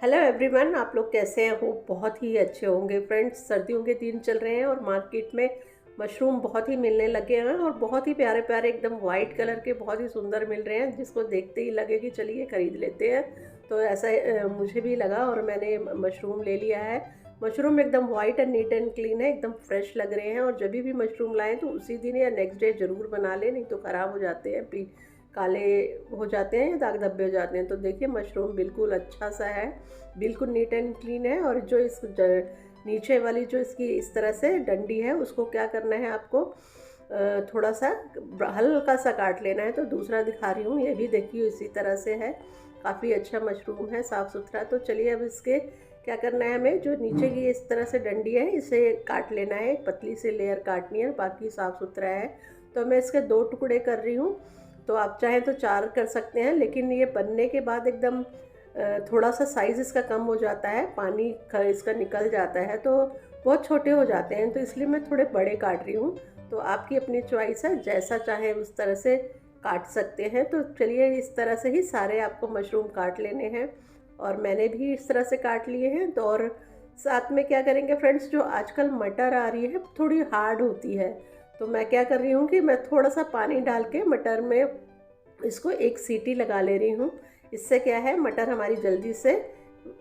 Hello everyone, आप लोग कैसे हैं? वो बहुत ही अच्छे होंगे फ्रेंड्स। सर्दियों के दिन चल रहे हैं और मार्केट में मशरूम बहुत ही मिलने लगे हैं और बहुत ही प्यारे प्यारे एकदम वाइट कलर के बहुत ही सुंदर मिल रहे हैं, जिसको देखते ही लगे कि चलिए खरीद लेते हैं। तो ऐसा मुझे भी लगा और मैंने मशरूम ले लिया है। मशरूम एकदम white and neat and clean है, एकदम फ्रेश लग रहे हैं। और जब भी मशरूम लाएं तो उसी दिन या नेक्स्ट डे ज़रूर बना लें, नहीं तो ख़राब हो जाते हैं, काले हो जाते हैं या दाग धब्बे हो जाते हैं। तो देखिए मशरूम बिल्कुल अच्छा सा है, बिल्कुल नीट एंड क्लीन है। और जो इस नीचे वाली जो इसकी इस तरह से डंडी है उसको क्या करना है आपको, थोड़ा सा हल्का सा काट लेना है। तो दूसरा दिखा रही हूँ, ये भी देखिए इसी तरह से है, काफ़ी अच्छा मशरूम है, साफ़ सुथरा। तो चलिए अब इसके क्या करना है, हमें जो नीचे की इस तरह से डंडी है इसे काट लेना है, एक पतली सी लेयर काटनी है, बाकी साफ़ सुथरा है। तो मैं इसके 2 टुकड़े कर रही हूँ। तो आप चाहें तो 4 कर सकते हैं, लेकिन ये बनने के बाद एकदम थोड़ा सा साइज़ इसका कम हो जाता है, पानी इसका निकल जाता है तो बहुत छोटे हो जाते हैं, तो इसलिए मैं थोड़े बड़े काट रही हूँ। तो आपकी अपनी चॉइस है, जैसा चाहे उस तरह से काट सकते हैं। तो चलिए इस तरह से ही सारे आपको मशरूम काट लेने हैं और मैंने भी इस तरह से काट लिए हैं। तो और साथ में क्या करेंगे फ्रेंड्स, जो आजकल मटर आ रही है थोड़ी हार्ड होती है, तो मैं क्या कर रही हूँ कि मैं थोड़ा सा पानी डाल के मटर में इसको एक सीटी लगा ले रही हूँ। इससे क्या है, मटर हमारी जल्दी से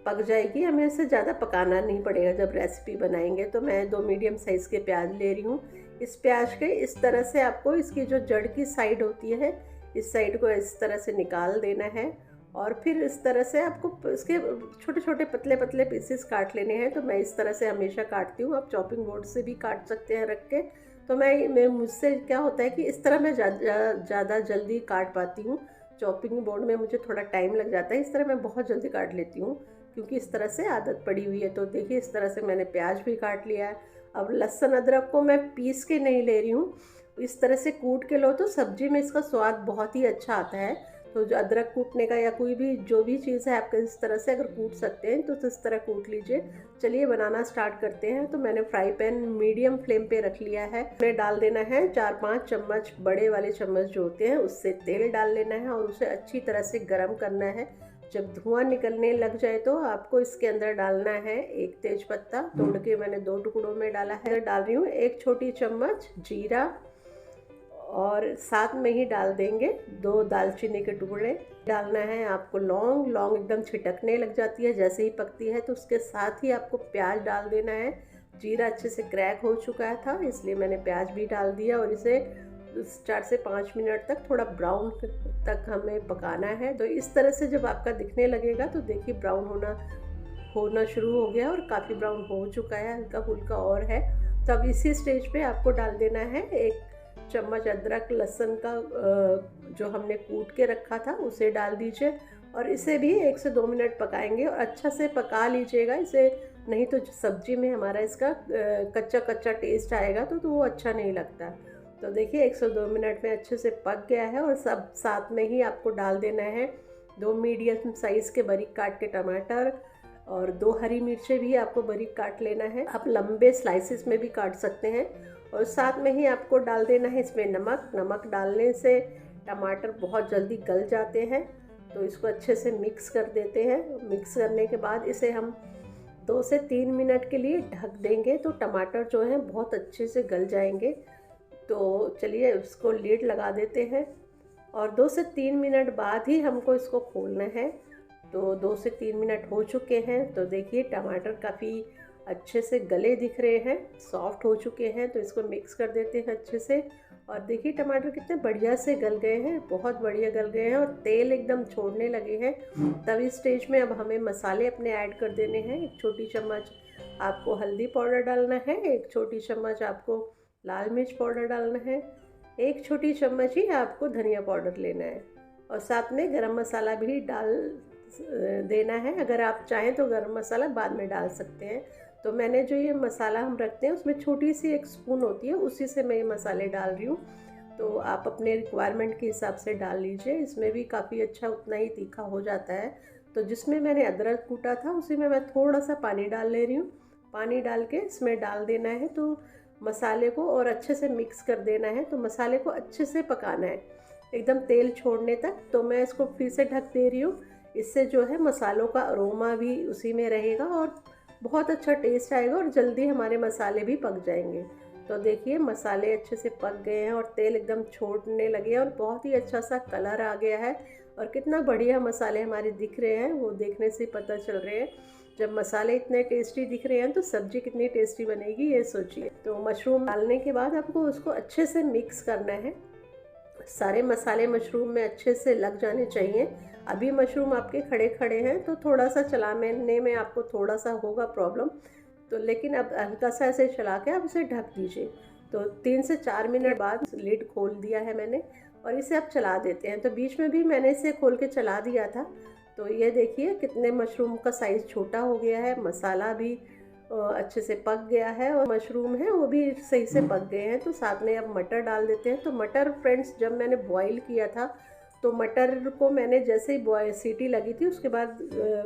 पक जाएगी, हमें इसे ज़्यादा पकाना नहीं पड़ेगा जब रेसिपी बनाएंगे। तो मैं 2 मीडियम साइज़ के प्याज ले रही हूँ। इस प्याज के इस तरह से आपको इसकी जो जड़ की साइड होती है, इस साइड को इस तरह से निकाल देना है और फिर इस तरह से आपको इसके छोटे छोटे पतले पतले पीसेस काट लेने हैं। तो मैं इस तरह से हमेशा काटती हूँ, आप चॉपिंग बोर्ड से भी काट सकते हैं रख के। तो मैं मुझसे क्या होता है कि इस तरह मैं ज़्यादा जल्दी काट पाती हूँ। चॉपिंग बोर्ड में मुझे थोड़ा टाइम लग जाता है, इस तरह मैं बहुत जल्दी काट लेती हूँ क्योंकि इस तरह से आदत पड़ी हुई है। तो देखिए इस तरह से मैंने प्याज भी काट लिया है। अब लहसुन अदरक को मैं पीस के नहीं ले रही हूँ, इस तरह से कूट के लो तो सब्जी में इसका स्वाद बहुत ही अच्छा आता है। तो जो अदरक कूटने का या कोई भी जो भी चीज़ है आपके इस तरह से अगर कूट सकते हैं तो इस तरह कूट लीजिए। चलिए बनाना स्टार्ट करते हैं। तो मैंने फ्राई पैन मीडियम फ्लेम पे रख लिया है, उसमें डाल देना है 4-5 चम्मच, बड़े वाले चम्मच जो होते हैं उससे तेल डाल लेना है और उसे अच्छी तरह से गर्म करना है। जब धुआं निकलने लग जाए तो आपको इसके अंदर डालना है एक तेज पत्ता, तोड़ के मैंने 2 टुकड़ों में डाला है। डाल रही हूँ 1 छोटी चम्मच जीरा और साथ में ही डाल देंगे 2 दालचीनी के टुकड़े। डालना है आपको लौंग, लौंग एकदम छिटकने लग जाती है जैसे ही पकती है। तो उसके साथ ही आपको प्याज डाल देना है। जीरा अच्छे से क्रैक हो चुका था इसलिए मैंने प्याज भी डाल दिया और इसे 4 से 5 मिनट तक थोड़ा ब्राउन तक हमें पकाना है। तो इस तरह से जब आपका दिखने लगेगा तो देखिए ब्राउन होना शुरू हो गया और काफ़ी ब्राउन हो चुका है, हल्का फुल्का और है। तब इसी स्टेज पे आपको डाल देना है 1 चम्मच अदरक लहसुन का जो हमने कूट के रखा था उसे डाल दीजिए और इसे भी 1 से 2 मिनट पकाएंगे और अच्छा से पका लीजिएगा इसे, नहीं तो सब्जी में हमारा इसका कच्चा कच्चा टेस्ट आएगा तो वो अच्छा नहीं लगता। तो देखिए 1 से 2 मिनट में अच्छे से पक गया है और सब साथ में ही आपको डाल देना है 2 मीडियम साइज़ के बारीक काट के टमाटर और 2 हरी मिर्चें भी आपको बारीक काट लेना है, आप लंबे स्लाइसिस में भी काट सकते हैं। और साथ में ही आपको डाल देना है इसमें नमक। नमक डालने से टमाटर बहुत जल्दी गल जाते हैं। तो इसको अच्छे से मिक्स कर देते हैं। मिक्स करने के बाद इसे हम 2 से 3 मिनट के लिए ढक देंगे तो टमाटर जो है बहुत अच्छे से गल जाएंगे। तो चलिए इसको लीड लगा देते हैं और 2 से 3 मिनट बाद ही हमको इसको खोलना है। तो 2 से 3 मिनट हो चुके हैं। तो देखिए टमाटर काफ़ी अच्छे से गले दिख रहे हैं, सॉफ्ट हो चुके हैं। तो इसको मिक्स कर देते हैं अच्छे से और देखिए टमाटर कितने बढ़िया से गल गए हैं, बहुत बढ़िया गल गए हैं और तेल एकदम छोड़ने लगे हैं। तब इस स्टेज में अब हमें मसाले अपने ऐड कर देने हैं। 1 छोटी चम्मच आपको हल्दी पाउडर डालना है, 1 छोटी चम्मच आपको लाल मिर्च पाउडर डालना है, 1 छोटी चम्मच ही आपको धनिया पाउडर लेना है और साथ में गरम मसाला भी डाल देना है। अगर आप चाहें तो गरम मसाला बाद में डाल सकते हैं। तो मैंने जो ये मसाला हम रखते हैं उसमें छोटी सी 1 स्पून होती है, उसी से मैं ये मसाले डाल रही हूँ। तो आप अपने रिक्वायरमेंट के हिसाब से डाल लीजिए, इसमें भी काफ़ी अच्छा उतना ही तीखा हो जाता है। तो जिसमें मैंने अदरक कूटा था उसी में मैं थोड़ा सा पानी डाल ले रही हूँ। पानी डाल के इसमें डाल देना है तो मसाले को और अच्छे से मिक्स कर देना है। तो मसाले को अच्छे से पकाना है एकदम तेल छोड़ने तक। तो मैं इसको फिर से ढक दे रही हूँ इससे जो है मसालों का अरोमा भी उसी में रहेगा और बहुत अच्छा टेस्ट आएगा और जल्दी हमारे मसाले भी पक जाएंगे। तो देखिए मसाले अच्छे से पक गए हैं और तेल एकदम छोड़ने लगे हैं और बहुत ही अच्छा सा कलर आ गया है और कितना बढ़िया मसाले हमारे दिख रहे हैं वो देखने से पता चल रहे हैं। जब मसाले इतने टेस्टी दिख रहे हैं तो सब्ज़ी कितनी टेस्टी बनेगी ये सोचिए। तो मशरूम डालने के बाद आपको उसको अच्छे से मिक्स करना है, सारे मसाले मशरूम में अच्छे से लग जाने चाहिए। अभी मशरूम आपके खड़े खड़े हैं तो थोड़ा सा चलाने में आपको थोड़ा सा होगा प्रॉब्लम, तो लेकिन अब हल्का सा ऐसे चला के आप इसे ढक दीजिए। तो 3 से 4 मिनट बाद लिड खोल दिया है मैंने और इसे अब चला देते हैं। तो बीच में भी मैंने इसे खोल के चला दिया था। तो ये देखिए कितने मशरूम का साइज़ छोटा हो गया है, मसाला भी अच्छे से पक गया है और मशरूम है वो भी सही से पक गए हैं। तो साथ में अब मटर डाल देते हैं। तो मटर फ्रेंड्स जब मैंने बॉईल किया था तो मटर को मैंने जैसे ही सीटी लगी थी उसके बाद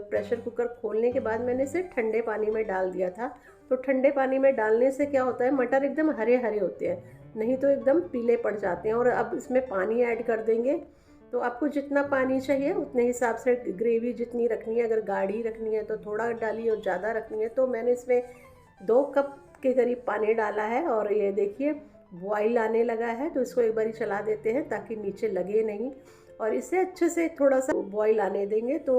प्रेशर कुकर खोलने के बाद मैंने इसे ठंडे पानी में डाल दिया था। तो ठंडे पानी में डालने से क्या होता है, मटर एकदम हरे हरे होते हैं, नहीं तो एकदम पीले पड़ जाते हैं। और अब इसमें पानी ऐड कर देंगे, तो आपको जितना पानी चाहिए उतने हिसाब से ग्रेवी जितनी रखनी है, अगर गाढ़ी रखनी है तो थोड़ा डालिए और ज़्यादा रखनी है तो मैंने इसमें 2 कप के करीब पानी डाला है। और ये देखिए बॉईल आने लगा है, तो इसको एक बारी चला देते हैं ताकि नीचे लगे नहीं और इसे अच्छे से थोड़ा सा बॉईल आने देंगे। तो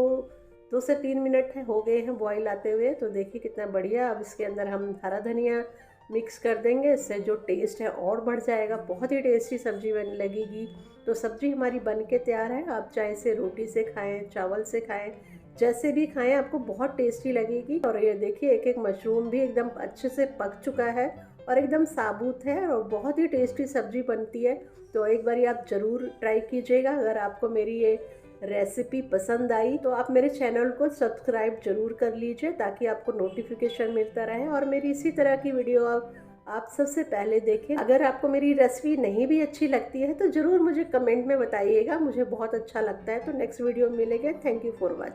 2 से 3 मिनट हो गए हैं बॉईल आते हुए। तो देखिए कितना बढ़िया। अब इसके अंदर हम हरा धनिया मिक्स कर देंगे, इससे जो टेस्ट है और बढ़ जाएगा, बहुत ही टेस्टी सब्ज़ी बन लगेगी। तो सब्ज़ी हमारी बन के तैयार है। आप चाहे इसे रोटी से खाएं, चावल से खाएं, जैसे भी खाएं आपको बहुत टेस्टी लगेगी। और ये देखिए एक एक मशरूम भी एकदम अच्छे से पक चुका है और एकदम साबुत है और बहुत ही टेस्टी सब्ज़ी बनती है। तो एक बारी आप ज़रूर ट्राई कीजिएगा। अगर आपको मेरी ये रेसिपी पसंद आई तो आप मेरे चैनल को सब्सक्राइब ज़रूर कर लीजिए ताकि आपको नोटिफिकेशन मिलता रहे और मेरी इसी तरह की वीडियो आप सबसे पहले देखें। अगर आपको मेरी रेसिपी नहीं भी अच्छी लगती है तो ज़रूर मुझे कमेंट में बताइएगा, मुझे बहुत अच्छा लगता है। तो नेक्स्ट वीडियो में मिलेंगे। Thank you for watching.